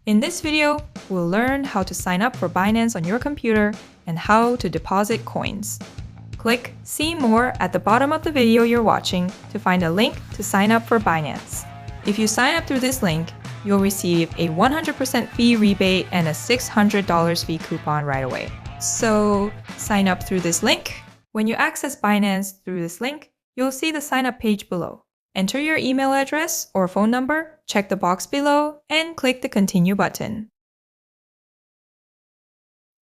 In this video, we'll learn how to sign up for Binance on your computer and how to deposit coins. Click See More at the bottom of the video you're watching to find a link to sign up for Binance. If you sign up through this link, you'll receive a 100% fee rebate and a $600 fee coupon right away. So sign up through this link. When you access Binance through this link, you'll see the sign up page below. Enter your email address or phone number, check the box below, and click the Continue button.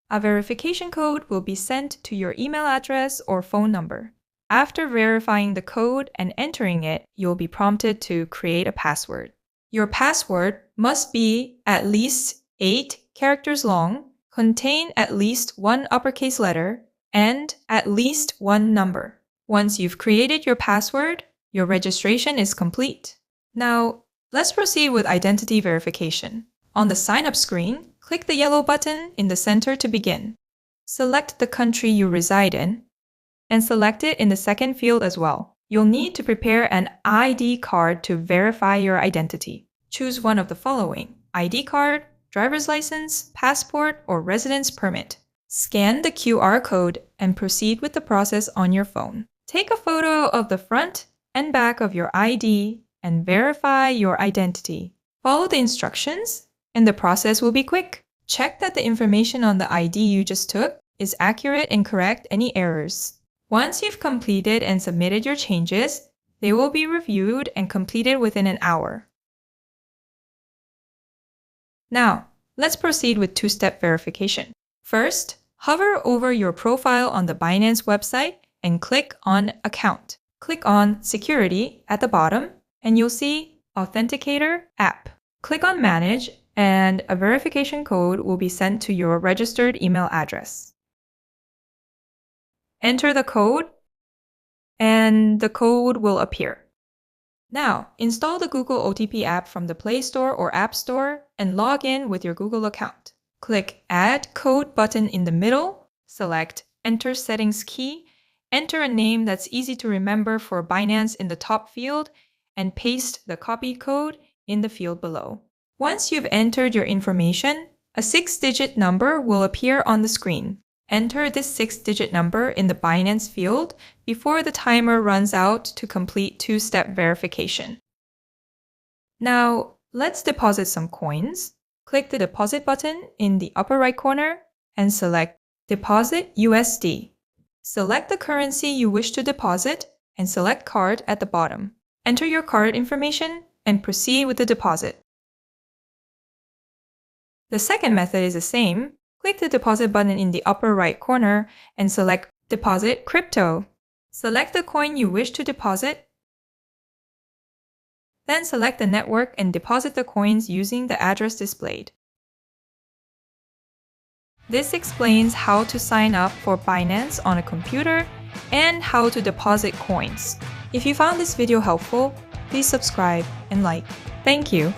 A verification code will be sent to your email address or phone number. After verifying the code and entering it, you'll be prompted to create a password. Your password must be at least 8 characters long, contain at least one uppercase letter, and at least one number. Once you've created your password, your registration is complete. Now, let's proceed with identity verification. On the sign up screen, click the yellow button in the center to begin. Select the country you reside in, and select it in the second field as well. You'll need to prepare an ID card to verify your identity. Choose one of the following: ID card, driver's license, passport, or residence permit. Scan the QR code and proceed with the process on your phone. Take a photo of the front and back of your ID and verify your identity. Follow the instructions and the process will be quick. Check that the information on the ID you just took is accurate and correct any errors. Once you've completed and submitted your changes, they will be reviewed and completed within an hour. Now, let's proceed with two-step verification. First, hover over your profile on the Binance website and click on Account. Click on Security at the bottom and you'll see Authenticator app. Click on Manage and a verification code will be sent to your registered email address. Enter the code and the code will appear. Now, install the Google OTP app from the Play Store or App Store and log in with your Google account. Click Add Code button in the middle, select Enter Settings key, enter a name that's easy to remember for Binance in the top field, and paste the copied code in the field below. Once you've entered your information, a 6-digit number will appear on the screen. Enter this 6-digit number in the Binance field before the timer runs out to complete two-step verification. Now, let's deposit some coins. Click the Deposit button in the upper right corner and select Deposit USD. Select the currency you wish to deposit and select Card at the bottom. Enter your card information and proceed with the deposit. The second method is the same. Click the Deposit button in the upper right corner and select Deposit Crypto. Select the coin you wish to deposit. Then select the network and deposit the coins using the address displayed. This explains how to sign up for Binance on a computer and how to deposit coins. If you found this video helpful, please subscribe and like. Thank you.